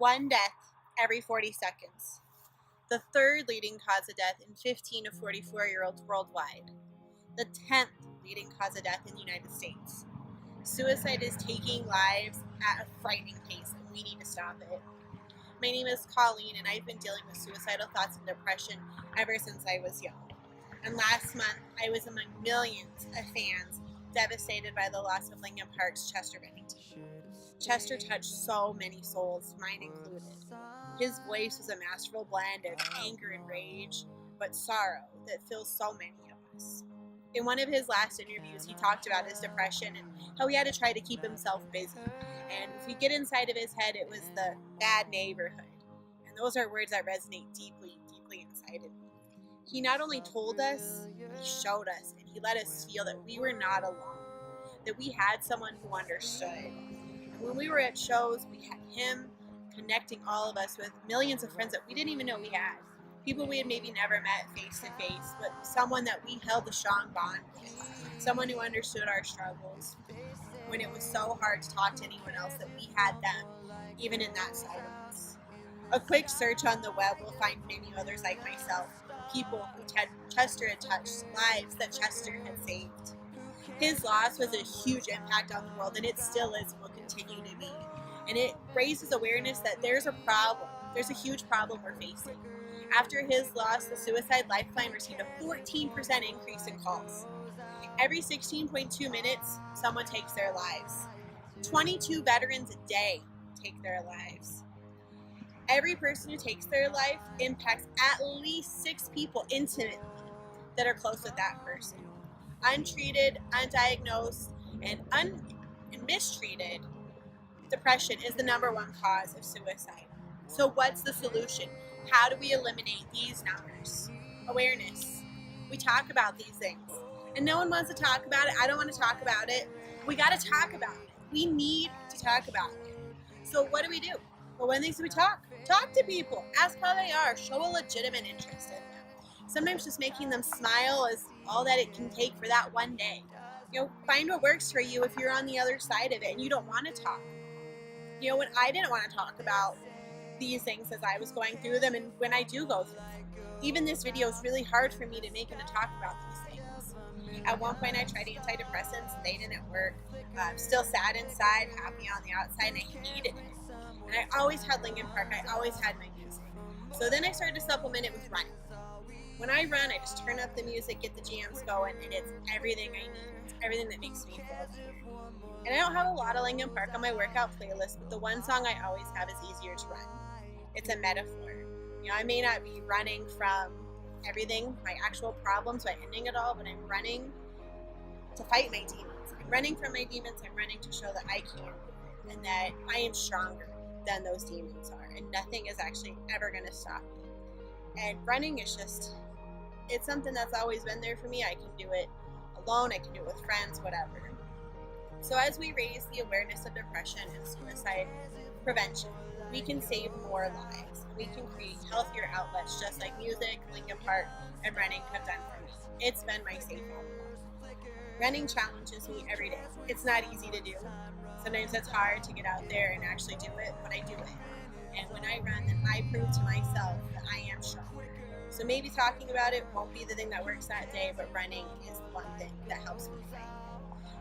one death every 40 seconds. The third leading cause of death in 15 to 44-year-olds worldwide. The 10th leading cause of death in the United States. Suicide is taking lives at a frightening pace, and we need to stop it. My name is Colleen, and I've been dealing with suicidal thoughts and depression ever since I was young. And last month, I was among millions of fans devastated by the loss of Linkin Park's Chester Bennington. Chester touched so many souls, mine included. His voice was a masterful blend of anger and rage, but sorrow that fills so many of us. In one of his last interviews, he talked about his depression and how he had to try to keep himself busy. And if you get inside of his head, it was the bad neighborhood. And those are words that resonate deeply, deeply inside of me. He not only told us, he showed us, and he let us feel that we were not alone, that we had someone who understood. And when we were at shows, we had him connecting all of us with millions of friends that we didn't even know we had. People we had maybe never met face to face, but someone that we held a strong bond with, someone who understood our struggles. When it was so hard to talk to anyone else, that we had them, even in that silence. A quick search on the web will find many others like myself, people who Chester had touched, lives that Chester had saved. His loss was a huge impact on the world, and it still is and will continue to be. And it raises awareness that there's a problem. There's a huge problem we're facing. After his loss, the Suicide Lifeline received a 14% increase in calls. Every 16.2 minutes, someone takes their lives. 22 veterans a day take their lives. Every person who takes their life impacts at least 6 people intimately that are close with that person. Untreated, undiagnosed, and mistreated depression is the #1 cause of suicide. So what's the solution? How do we eliminate these numbers? Awareness. We talk about these things, and no one wants to talk about it. I don't want to talk about it. We got to talk about it. We need to talk about it. So what do? Well, one of the things we talk to people, ask how they are, show a legitimate interest in them. Sometimes just making them smile is all that it can take for that one day. Find what works for you if you're on the other side of it and you don't want to talk. When I didn't want to talk about these things as I was going through them, and when I do go through them, even this video is really hard for me to make and to talk about these things. At one point I tried antidepressants and they didn't work. Still sad inside, happy on the outside, and I hated it. And I always had Linkin Park, I always had my music. So then I started to supplement it with running. When I run, I just turn up the music, get the jams going, and it's everything I need. It's everything that makes me feel better. And I don't have a lot of Linkin Park on my workout playlist, but the one song I always have is Easier to Run. It's a metaphor. I may not be running from everything, my actual problems by ending it all, but I'm running to fight my demons. I'm running from my demons. I'm running to show that I can, and that I am stronger than those demons are, and nothing is actually ever going to stop me. And running is it's something that's always been there for me. I can do it alone, I can do it with friends, whatever. So as we raise the awareness of depression and suicide prevention, we can save more lives. We can create healthier outlets, just like music, Linkin Park, and running have done for me. It's been my safe outlet. Running challenges me every day. It's not easy to do. Sometimes it's hard to get out there and actually do it, but I do it. And when I run, then I prove to myself that I am stronger. So maybe talking about it won't be the thing that works that day, but running is the one thing that helps me fight.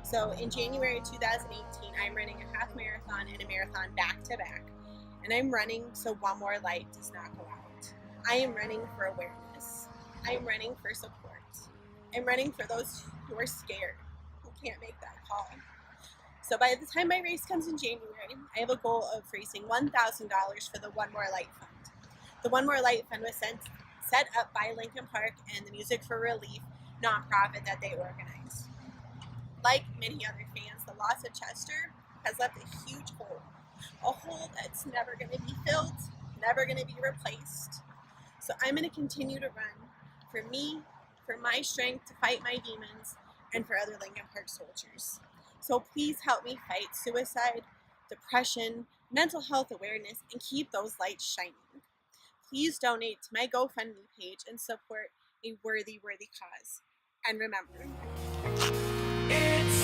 So in January 2018, I'm running a half marathon and a marathon back to back. And I'm running so one more light does not go out. I am running for awareness. I am running for support. I'm running for those who are scared, who can't make that call. So by the time my race comes in January, I have a goal of raising $1,000 for the One More Light Fund. The One More Light Fund was set up by Linkin Park and the Music for Relief nonprofit that they organized. Like many other fans, the loss of Chester has left a huge hole. A hole that's never going to be filled, never going to be replaced. So I'm going to continue to run for me, for my strength to fight my demons, and for other Linkin Park soldiers. So please help me fight suicide, depression, mental health awareness, and keep those lights shining. Please donate to my GoFundMe page and support a worthy cause. And remember, it's